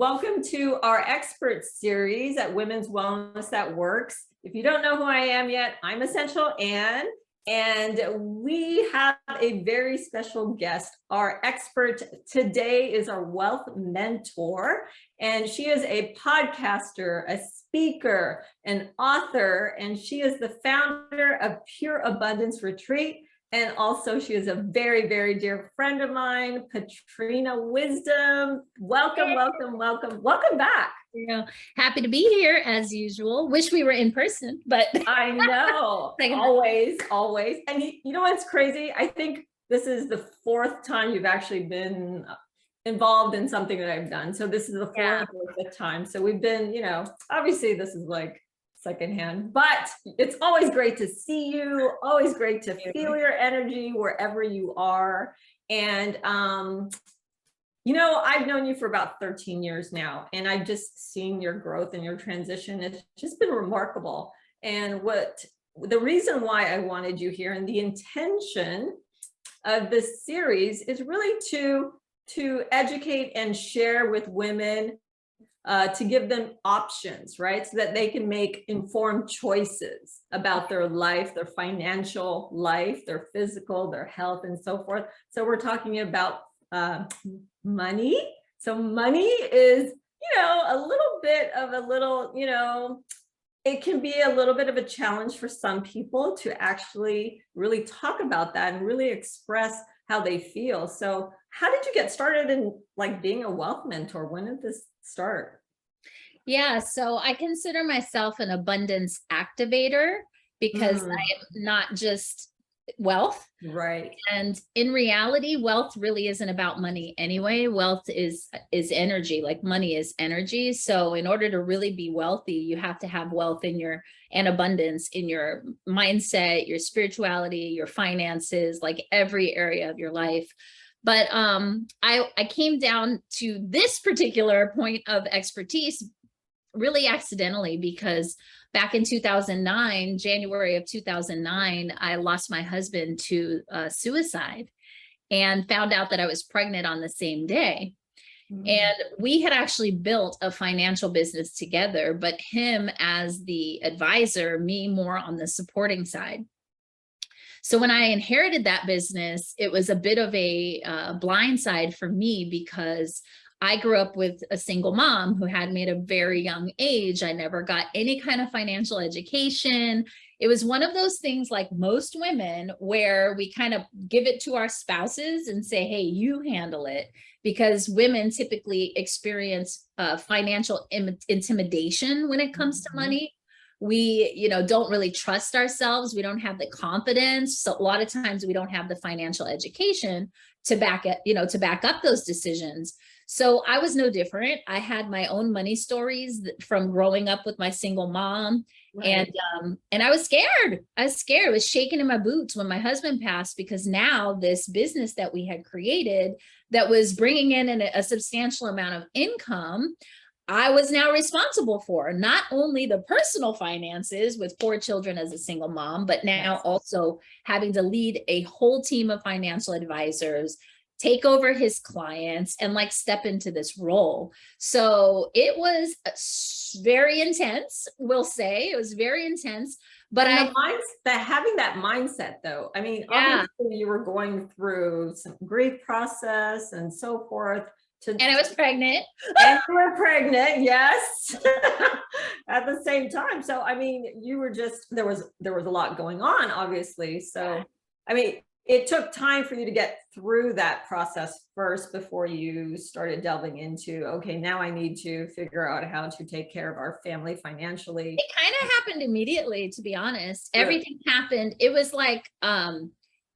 Welcome to our expert series at Women's Wellness That Works. If you don't know who I am yet, I'm Essential Ann, and we have a very special guest. Our expert today is our wealth mentor, and she is a podcaster, a speaker, an author, and she is the founder of Pure Abundance Retreat. And also she is a very, very dear friend of mine, Patrina Wisdom. Welcome, welcome, welcome. Welcome back. Yeah, happy to be here as usual. Wish we were in person, but I know, always. And you know what's crazy? I think this is the fourth time you've actually been involved in something that I've done. So this is the fourth or fifth time. So we've been, obviously this is like secondhand, but it's always great to see you, always great to feel your energy wherever you are. And I've known you for about 13 years now, and I've just seen your growth and your transition. It's just been remarkable. And the reason why I wanted you here and the intention of this series is really to educate and share with women, to give them options, right? So that they can make informed choices about their life, their financial life, their physical, their health, and so forth. So we're talking about money. So money is, it can be a little bit of a challenge for some people to actually really talk about that and really express how they feel. So how did you get started in being a wealth mentor? When did this start? Yeah, so I consider myself an abundance activator because I am not just wealth. Right. And in reality, wealth really isn't about money anyway. Wealth is energy, like money is energy. So in order to really be wealthy, you have to have wealth and abundance in your mindset, your spirituality, your finances, like every area of your life. But I came down to this particular point of expertise really accidentally, because back in 2009, January of 2009, I lost my husband to suicide and found out that I was pregnant on the same day. And we had actually built a financial business together, but him as the advisor, me more on the supporting side. So when I inherited that business, it was a bit of a blindside for me, because I grew up with a single mom who had me at a very young age. I never got any kind of financial education. It was one of those things, like most women, where we kind of give it to our spouses and say, hey, you handle it, because women typically experience financial intimidation when it comes to money. We, don't really trust ourselves. We don't have the confidence. So a lot of times we don't have the financial education to back up those decisions. So I was no different. I had my own money stories from growing up with my single mom. Right. And I was scared. I was shaking in my boots when my husband passed, because now this business that we had created that was bringing in a substantial amount of income, I was now responsible for not only the personal finances with 4 children as a single mom, but now also having to lead a whole team of financial advisors, take over his clients, and step into this role. So it was very intense, we'll say. It was very intense. But having that mindset, though, obviously you were going through some grief process and so forth. And I was pregnant. And you were pregnant, yes, at the same time. So, you were there was a lot going on, obviously. So, it took time for you to get through that process first before you started delving into, okay, now I need to figure out how to take care of our family financially. It kind of happened immediately, to be honest. Sure. Everything happened. It was like,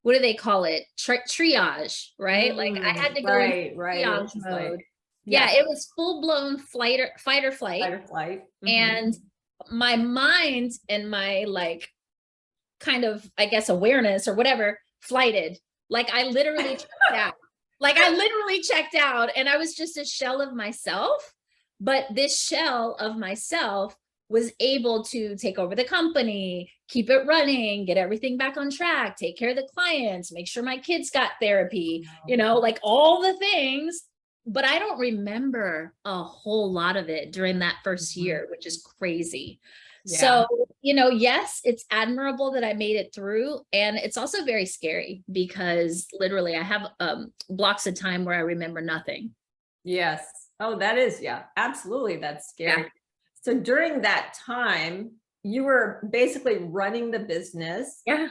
what do they call it? Triage, right? I had to go into triage mode. Yeah, it was full-blown fight or flight. Fight or flight. And my mind and my kind of, I guess, awareness or whatever flighted. I literally checked out. I literally checked out, and I was just a shell of myself. But this shell of myself was able to take over the company, keep it running, get everything back on track, take care of the clients, make sure my kids got therapy, all the things but I don't remember a whole lot of it during that first Mhm. year, which is crazy. Yeah. So, you know, yes, it's admirable that I made it through. And it's also very scary because literally I have blocks of time where I remember nothing. Yes. Oh, that is, yeah, absolutely. That's scary. Yeah. So during that time, you were basically running the business Yeah.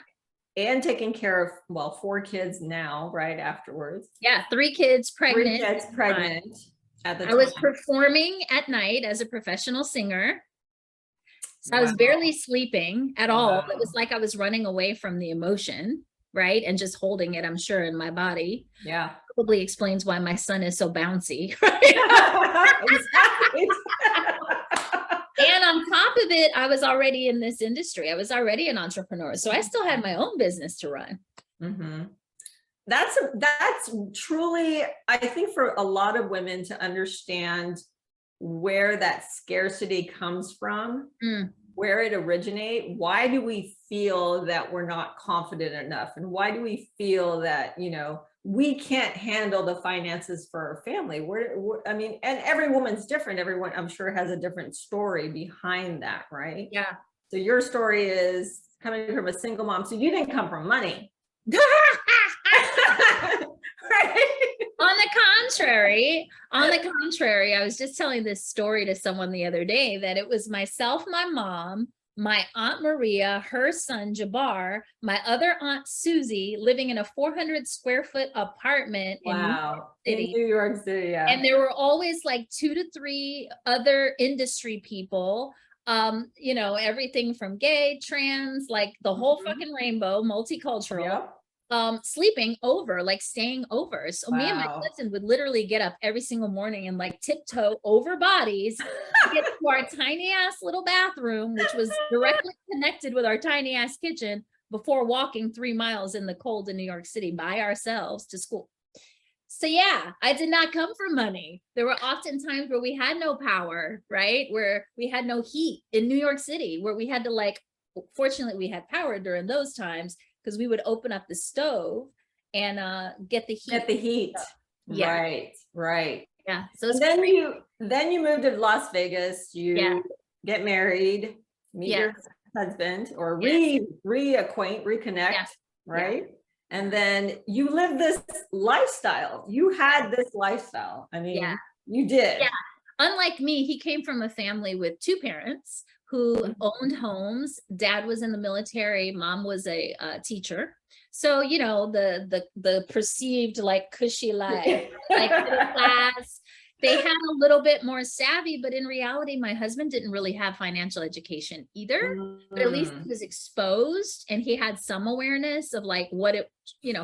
and taking care of, well, 4 kids now, right afterwards. Yeah. 3 kids Three pregnant. kids pregnant at the I was time. performing at night as a professional singer. So I was Wow. barely sleeping at all. It was Wow. like I was running away from the emotion, right? And just holding it, I'm sure, in my body. Yeah. Probably explains why my son is so bouncy, right? Exactly. And on top of it, I was already in this industry. I was already an entrepreneur. So I still had my own business to run. Mm-hmm. That's truly, I think, for a lot of women to understand where that scarcity comes from, where it originates. Why do we feel that we're not confident enough? And why do we feel that, we can't handle the finances for our family? I mean, and every woman's different. Everyone, I'm sure, has a different story behind that, right? Yeah. So your story is coming from a single mom. So you didn't come from money. Right? On the contrary, I was just telling this story to someone the other day that it was myself, my mom, my Aunt Maria, her son Jabbar, my other Aunt Susie living in a 400 square foot apartment in New York Wow. In City. New York City, yeah. And there were always like 2 to 3 other industry people, everything from gay, trans, like the whole fucking rainbow, multicultural. Yep. Sleeping over, like staying over. So me and my Wow. cousin would literally get up every single morning and like tiptoe over bodies to get to our tiny ass little bathroom, which was directly connected with our tiny ass kitchen, before walking 3 miles in the cold in New York City by ourselves to school. So yeah, I did not come from money. There were often times where we had no power, right? Where we had no heat in New York City, where we had to fortunately we had power during those times, because we would open up the stove and get the heat. Get the heat. Yeah. Right. Yeah. So and then you moved to Las Vegas. You get married, meet your husband, or reconnect, right? Yeah. And then you live this lifestyle. You had this lifestyle. I mean, you did. Yeah. Unlike me, he came from a family with 2 parents who owned homes. Dad was in the military. Mom was a teacher. So, the perceived like cushy life, like middle class, they had a little bit more savvy, but in reality, my husband didn't really have financial education either, but at least he was exposed and he had some awareness of like what it,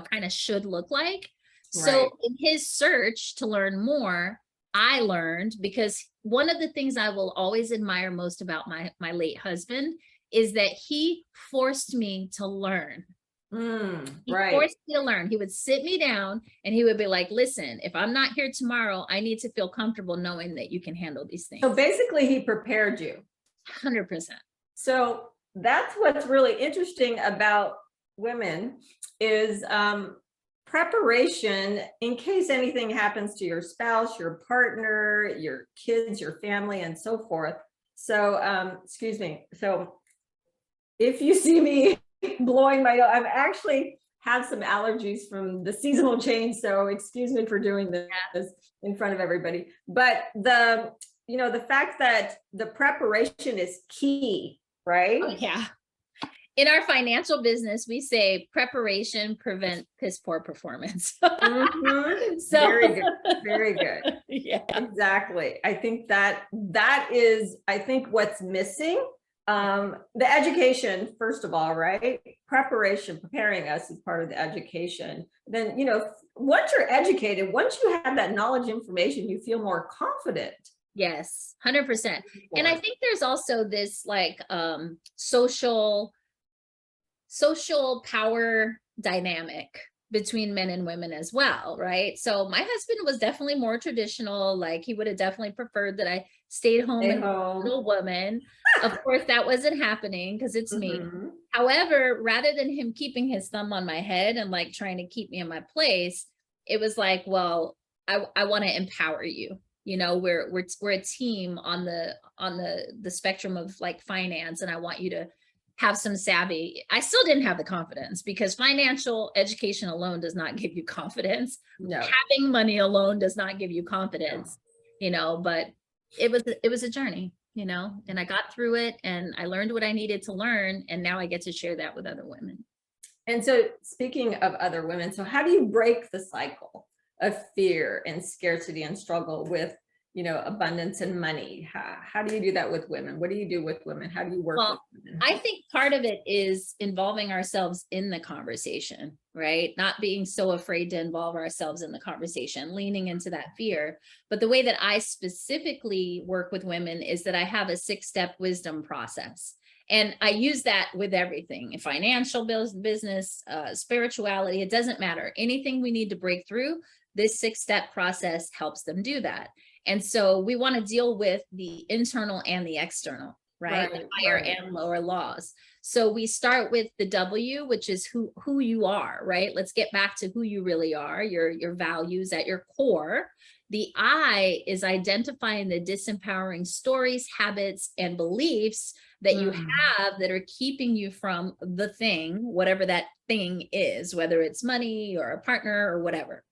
kind of should look like. So in his search to learn more, I learned, because one of the things I will always admire most about my late husband is that he forced me to learn. He forced me to learn. He would sit me down and he would be like, listen, if I'm not here tomorrow, I need to feel comfortable knowing that you can handle these things. So basically he prepared you. 100%. So that's what's really interesting about women is preparation in case anything happens to your spouse, your partner, your kids, your family, and so forth. So, excuse me. So if you see me blowing my nose, I've actually have some allergies from the seasonal change. So excuse me for doing this in front of everybody. But the fact that the preparation is key, right? Oh, yeah. In our financial business, we say preparation prevent piss poor performance. So very good. Yeah, exactly. I think that is, I think, what's missing. The education, first of all, right? Preparing us is part of the education. Then, once you're educated, once you have that knowledge, information, you feel more confident. Yes, 100%. And I think there's also this social power dynamic between men and women as well, right? So my husband was definitely more traditional. Like he would have definitely preferred that I stayed home and a little woman. Of course, that wasn't happening because it's me. However, rather than him keeping his thumb on my head and like trying to keep me in my place, it was like, well, I want to empower you. You know, we're a team on the spectrum of like finance, and I want you to have some savvy. I still didn't have the confidence, because financial education alone does not give you confidence. No. Having money alone does not give you confidence, you know, but it was a journey, you know, and I got through it and I learned what I needed to learn. And now I get to share that with other women. And so speaking of other women, so how do you break the cycle of fear and scarcity and struggle with, you know, abundance and money? How do you do that with women? What do you do with women? How do you work with women? I think part of it is involving ourselves in the conversation, right? Not being so afraid to involve ourselves in the conversation, leaning into that fear. But the way that I specifically work with women is that I have a 6-step wisdom process. And I use that with everything: financial business, spirituality, it doesn't matter. Anything we need to break through, this 6-step process helps them do that. And so we want to deal with the internal and the external, right? The higher and lower laws. So we start with the W, which is who you are, right? Let's get back to who you really are, your values at your core. The I is identifying the disempowering stories, habits, and beliefs that you have that are keeping you from the thing, whatever that thing is, whether it's money or a partner or whatever.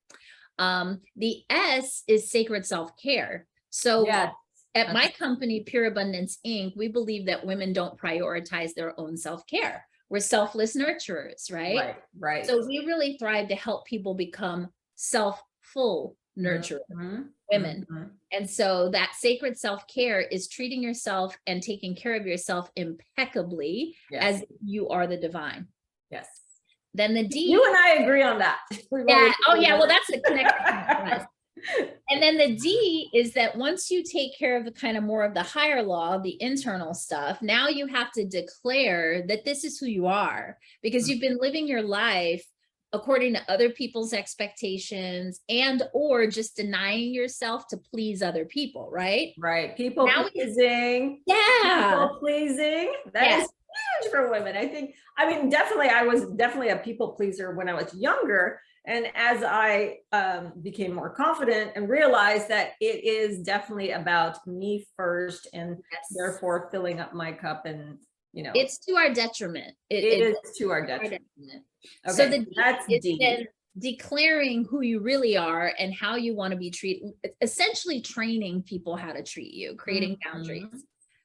The S is sacred self-care. So at my company, Pure Abundance Inc., we believe that women don't prioritize their own self-care. We're selfless nurturers, right? Right. So we really thrive to help people become self-full nurturers, women. And so that sacred self-care is treating yourself and taking care of yourself impeccably as you are the divine. Yes. Then the D. You and I agree on that. Yeah. Oh, yeah. Well, that's the connection. And then the D is that once you take care of the kind of more of the higher law, the internal stuff, now you have to declare that this is who you are, because you've been living your life according to other people's expectations and or just denying yourself to please other people, right? Right. People pleasing. Yeah. People pleasing. That is huge for women. I mean, definitely, I was definitely a people pleaser when I was younger. And as I became more confident and realized that it is definitely about me first, and therefore filling up my cup, and, you know, it's to our detriment. It is to our detriment. Okay, so that's D. Declaring who you really are and how you want to be treated, essentially training people how to treat you, creating boundaries.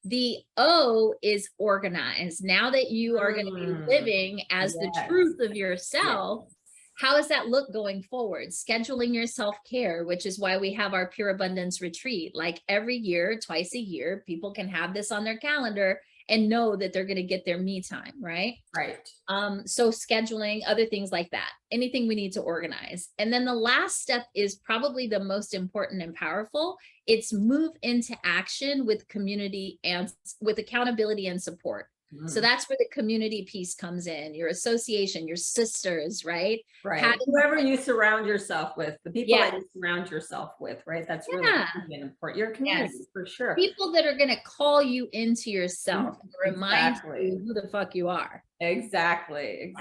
The O is organized. Now that you are going to be living as the truth of yourself, how does that look going forward? Scheduling your self-care, which is why we have our Pure Abundance retreat. Like every year, twice a year, people can have this on their calendar and know that they're going to get their me time, right? Right. So scheduling, other things like that, anything we need to organize. And then the last step is probably the most important and powerful. It's move into action with community and with accountability and support. So that's where the community piece comes in, your association, your sisters, right? Right. Whoever you surround yourself with, the people that you surround yourself with, right? That's really important. Your community, for sure. People that are going to call you into yourself and remind you who the fuck you are. Exactly.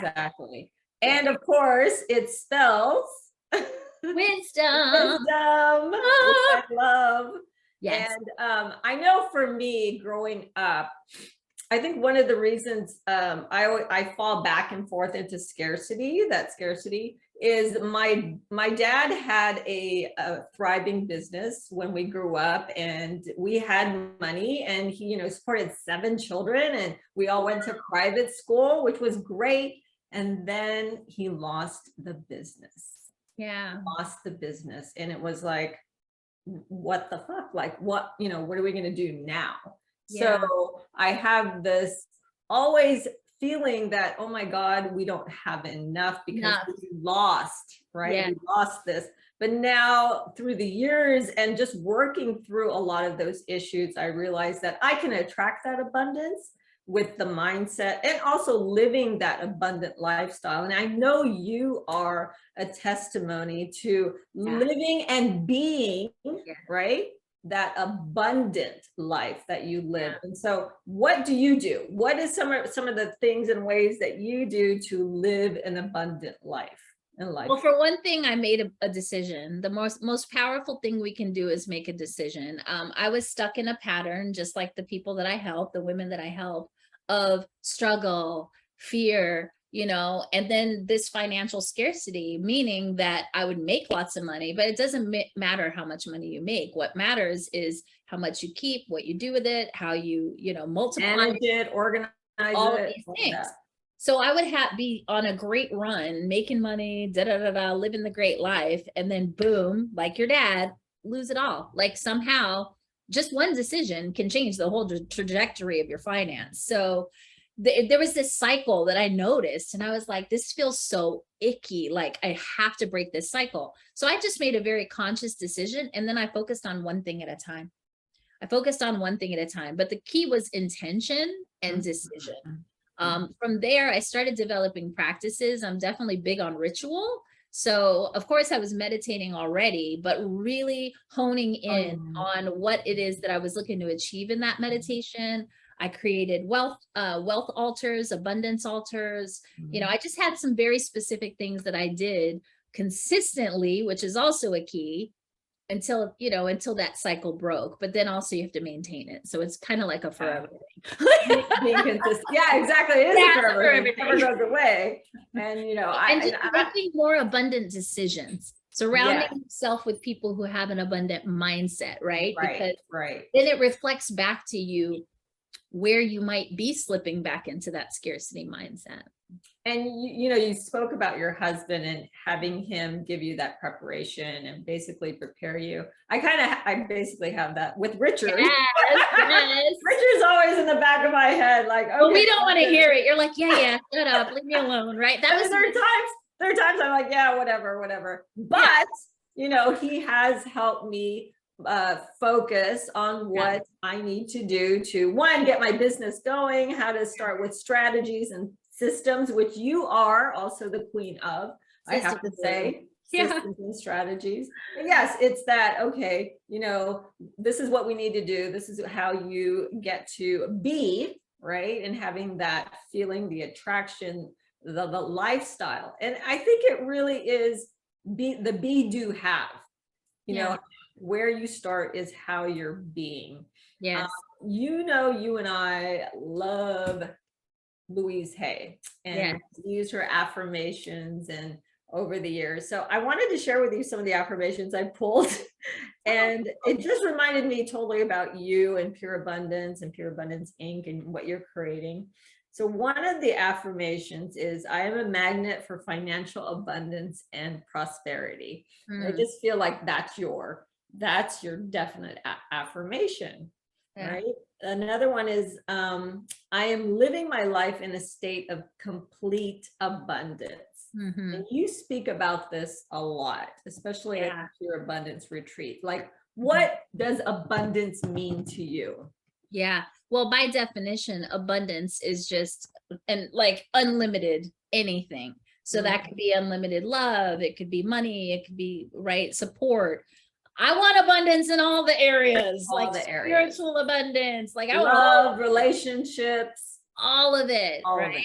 And of course, it spells wisdom, which I love. Yes. And I know for me growing up, I think one of the reasons I fall back and forth into scarcity, is my dad had a thriving business when we grew up, and we had money, and he, you know, supported 7 children, and we all went to private school, which was great. And then he lost the business. And it was like, what the fuck? Like, what, you know, what are we going to do now? So I have this always feeling that, oh my God, we don't have enough because we lost, right? We lost this. But now through the years and just working through a lot of those issues, I realized that I can attract that abundance with the mindset and also living that abundant lifestyle. And I know you are a testimony to living and being, right? That abundant life that you live. And so what do you do? What is some of the things and ways that you do to live an abundant life? in life? Well, for one thing, I made a decision. The most powerful thing we can do is make a decision. I was stuck in a pattern, just like the people that I help, the women that I help, of struggle, fear, and then this financial scarcity, meaning that I would make lots of money, but it doesn't matter how much money you make. What matters is how much you keep, what you do with it, how you, multiply Manage it, organize all of it, these all things. that. So I would be on a great run, making money, living the great life. And then boom, like your dad, lose it all. Like somehow just one decision can change the whole trajectory of your finance. So there was this cycle that I noticed, and I was like, this feels so icky. Like I have to break this cycle. So I just made a very conscious decision. And then I focused on one thing at a time. But the key was intention and decision. From there, I started developing practices. I'm definitely big on ritual. So of course I was meditating already, but really honing in on what it is that I was looking to achieve in that meditation. I created wealth altars, abundance altars. I just had some very specific things that I did consistently, which is also a key, until that cycle broke. But then also you have to maintain it. So it's kind of like a forever thing. Being consistent. Yeah, exactly. It is a forever thing. It never goes away. And making more abundant decisions, surrounding yourself with people who have an abundant mindset, right? Because then it reflects back to you where you might be slipping back into that scarcity mindset. And you spoke about your husband and having him give you that preparation and basically prepare you. I basically have that with Richard. Yes. Richard's always in the back of my head, like, okay. Well, we don't want to hear it. You're like, yeah, shut up, leave me alone, right? There are times I'm like, yeah, whatever. But he has helped me focus on what I need to do to, one, get my business going, how to start with strategies and systems, which you are also the queen of, I have to say, systems and strategies. And yes, it's that, okay, this is what we need to do. This is how you get to be, right? And having that feeling, the attraction, the lifestyle. And I think it really is the be, do, have, where you start is how you're being. Yes. You and I love Louise Hay and use her affirmations and over the years. So I wanted to share with you some of the affirmations I pulled, and it just reminded me totally about you and Pure Abundance and Pure Abundance Inc. and what you're creating. So one of the affirmations is, I am a magnet for financial abundance and prosperity. I just feel like that's your definite affirmation, right? Another one is, I am living my life in a state of complete abundance. And you speak about this a lot, especially at your abundance retreat. Like, what does abundance mean to you? Yeah. Well, by definition, abundance is just like unlimited anything. So that could be unlimited love. It could be money. It could be support. I want abundance in all the areas, spiritual abundance, like I love, relationships, all of it, right?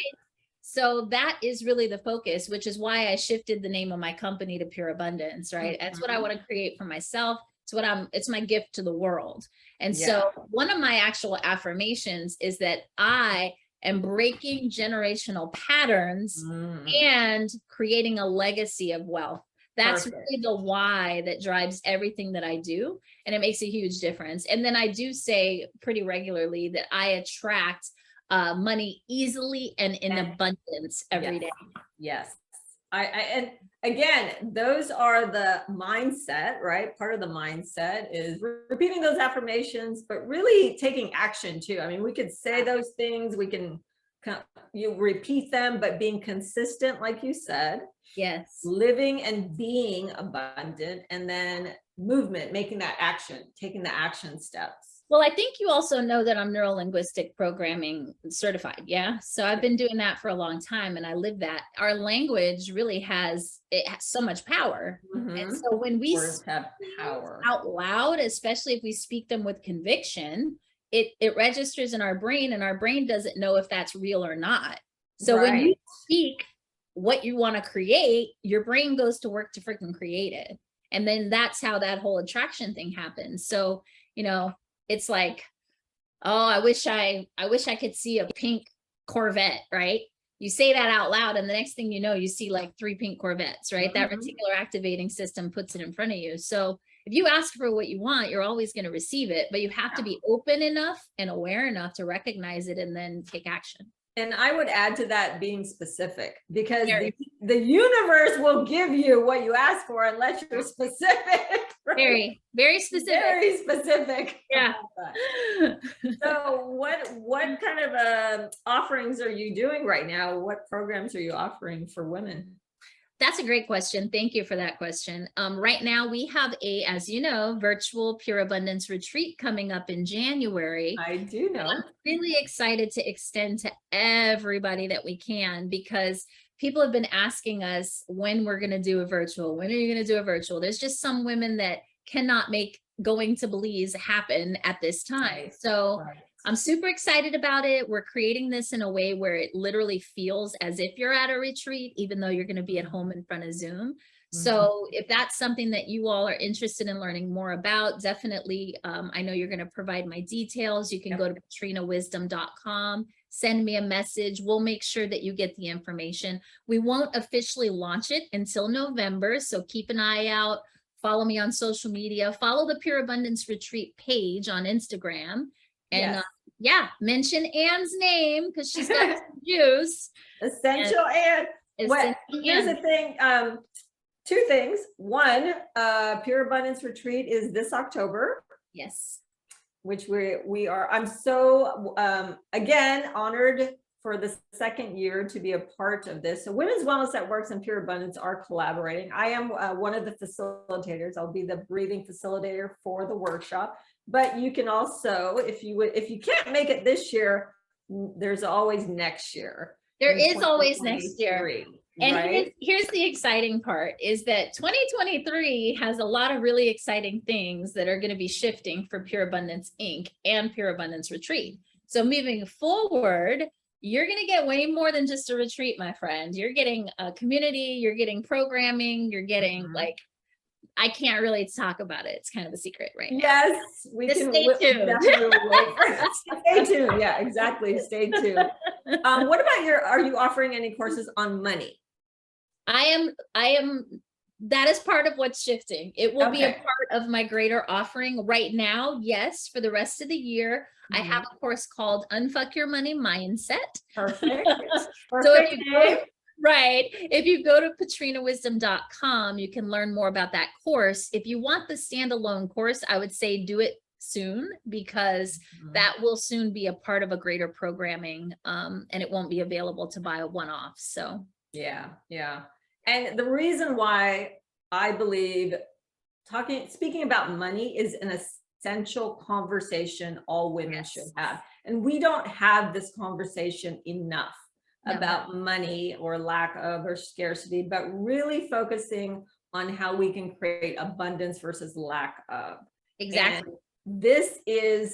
So that is really the focus, which is why I shifted the name of my company to Pure Abundance, right? That's what I want to create for myself. It's my gift to the world. And so one of my actual affirmations is that I am breaking generational patterns and creating a legacy of wealth. That's really the why that drives everything that I do. And it makes a huge difference. And then I do say pretty regularly that I attract money easily and in abundance every day. Yes. And again, those are the mindset, right? Part of the mindset is repeating those affirmations, but really taking action too. I mean, we could say those things, we can you repeat them, but being consistent, like you said. Yes. Living and being abundant, and then movement, making that action, taking the action steps. Well, I think you also know that I'm neuro-linguistic programming certified. Yeah. So I've been doing that for a long time, and I live that. Our language really has so much power. And so when we have power out loud, especially if we speak them with conviction, it registers in our brain, and our brain doesn't know if that's real or not. So when you speak what you want to create, your brain goes to work to freaking create it. And then that's how that whole attraction thing happens. So, you know, it's like, oh, I wish I could see a pink Corvette, right? You say that out loud, and the next thing you know, you see like 3 pink Corvettes, right? That reticular activating system puts it in front of you. So if you ask for what you want, you're always going to receive it, but you have to be open enough and aware enough to recognize it and then take action. And I would add to that being specific, because the universe will give you what you ask for unless you're specific. Right? Very specific. Very specific. Yeah. So what kind of offerings are you doing right now? What programs are you offering for women? That's a great question. Thank you for that question. Right now we have as you know, virtual Pure Abundance retreat coming up in January. I do know. I'm really excited to extend to everybody that we can, because people have been asking us when we're going to do a virtual. When are you going to do a virtual? There's just some women that cannot make going to Belize happen at this time. So I'm super excited about it. We're creating this in a way where it literally feels as if you're at a retreat, even though you're going to be at home in front of Zoom. So if that's something that you all are interested in learning more about, definitely, I know you're going to provide my details. You can go to patrinawisdom.com, send me a message. We'll make sure that you get the information. We won't officially launch it until November, so keep an eye out. Follow me on social media. Follow the Pure Abundance Retreat page on Instagram. And mention Anne's name, because she's got some juice. Essential Anne. Here's the thing. 2 things. One, Pure Abundance Retreat is this October. Yes. Which we are. I'm so again honored for the 2nd year to be a part of this. So Women's Wellness at Works and Pure Abundance are collaborating. I am one of the facilitators. I'll be the breathing facilitator for the workshop. But you can also, if you can't make it this year, there's always next year. There is always next year. And right? here's the exciting part, is that 2023 has a lot of really exciting things that are going to be shifting for Pure Abundance Inc. and Pure Abundance Retreat. So moving forward, you're going to get way more than just a retreat, my friend. You're getting a community, you're getting programming, you're getting like, I can't really talk about it. It's kind of a secret right now. Yes, we can stay tuned. Stay tuned. Yeah, exactly. Stay tuned. What about are you offering any courses on money? I am, that is part of what's shifting. It will be a part of my greater offering right now. Yes. For the rest of the year, I have a course called Unfuck Your Money Mindset. Perfect. So if you go to patrinawisdom.com, you can learn more about that course. If you want the standalone course, I would say do it soon, because that will soon be a part of a greater programming, and it won't be available to buy a one-off. So yeah. And the reason why I believe speaking about money is an essential conversation all women should have. And we don't have this conversation enough about money or lack of or scarcity, but really focusing on how we can create abundance versus lack of. Exactly. And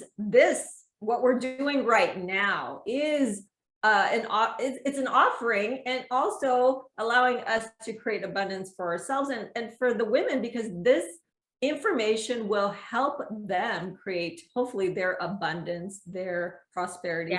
what we're doing right now is it's an offering, and also allowing us to create abundance for ourselves and for the women, because this information will help them create hopefully their abundance, their prosperity,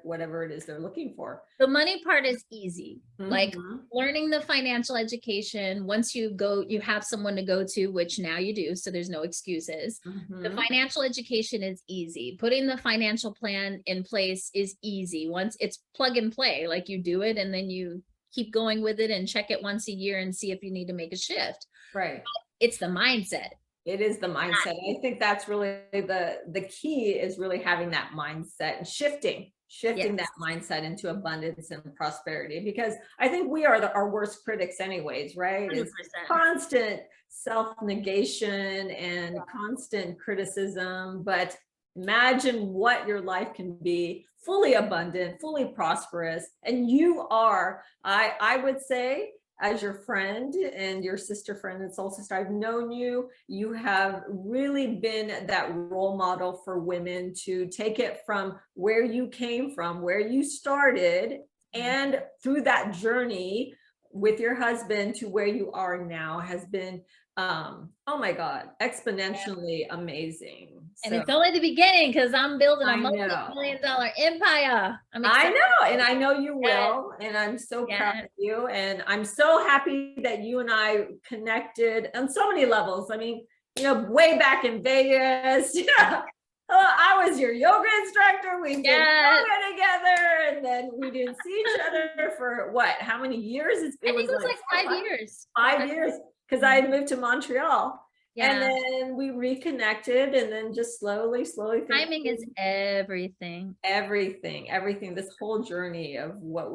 whatever it is they're looking for. The money part is easy. Like learning the financial education. Once you have someone to go to, which now you do, so there's no excuses. The financial education is easy. Putting the financial plan in place is easy. Once it's plug and play, like you do it and then you keep going with it and check it once a year and see if you need to make a shift. Right. It's the mindset. It is the mindset. I think that's really the key, is really having that mindset and shifting that mindset into abundance and prosperity, because I think we are our worst critics anyways, right? 100%. It's constant self-negation and constant criticism, but imagine what your life can be: fully abundant, fully prosperous. And you are, I would say, as your friend and your sister friend and soul sister, I've known you. You have really been that role model for women to take it from where you came from, where you started, and through that journey, with your husband to where you are now has been, oh my God, exponentially amazing. And it's only the beginning, because I'm building a I know. multi-million-dollar empire. I'm I excited. know, and I know you Yes. will, and I'm so proud Yes. of you, and I'm so happy that you and I connected on so many levels. I mean, you know, way back in Vegas, yeah. I was your yoga instructor. We did Yes. yoga together, and then we didn't see each other for what? How many years? I think it was like 5 years. 5 years, because I moved to Montreal. And Yeah. then we reconnected, and then just slowly. Timing is everything. Everything, this whole journey of what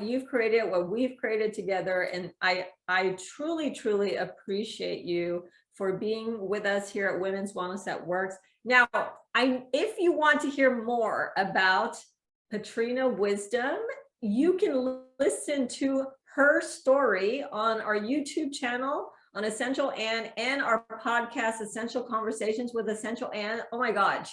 you've created, what we've created together. And I truly appreciate you for being with us here at Women's Wellness That Works. Now, if you want to hear more about Patrina Wisdom, you can listen to her story on our YouTube channel on Essential Ann, and our podcast, Essential Conversations with Essential Ann. Oh my God,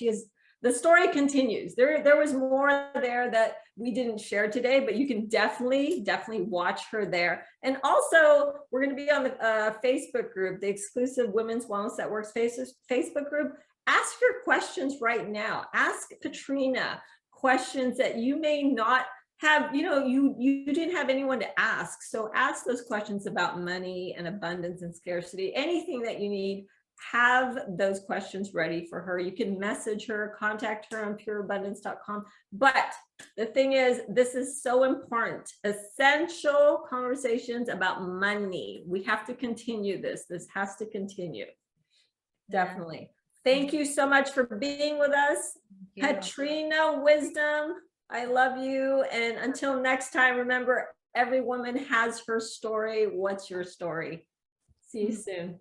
the story continues. There was more there that we didn't share today, but you can definitely watch her there. And also, we're going to be on the Facebook group, the exclusive Women's Wellness That Works Facebook group. Ask your questions right now. Ask Patrina questions that you may not have, you didn't have anyone to ask. So ask those questions about money and abundance and scarcity, anything that you need. Have those questions ready for her. You can message her, contact her on pureabundance.com. But the thing is, this is so important. Essential conversations about money. We have to continue this. This has to continue. Definitely. Thank you so much for being with us. Patrina Wisdom, I love you. And until next time, remember, every woman has her story. What's your story? See you soon.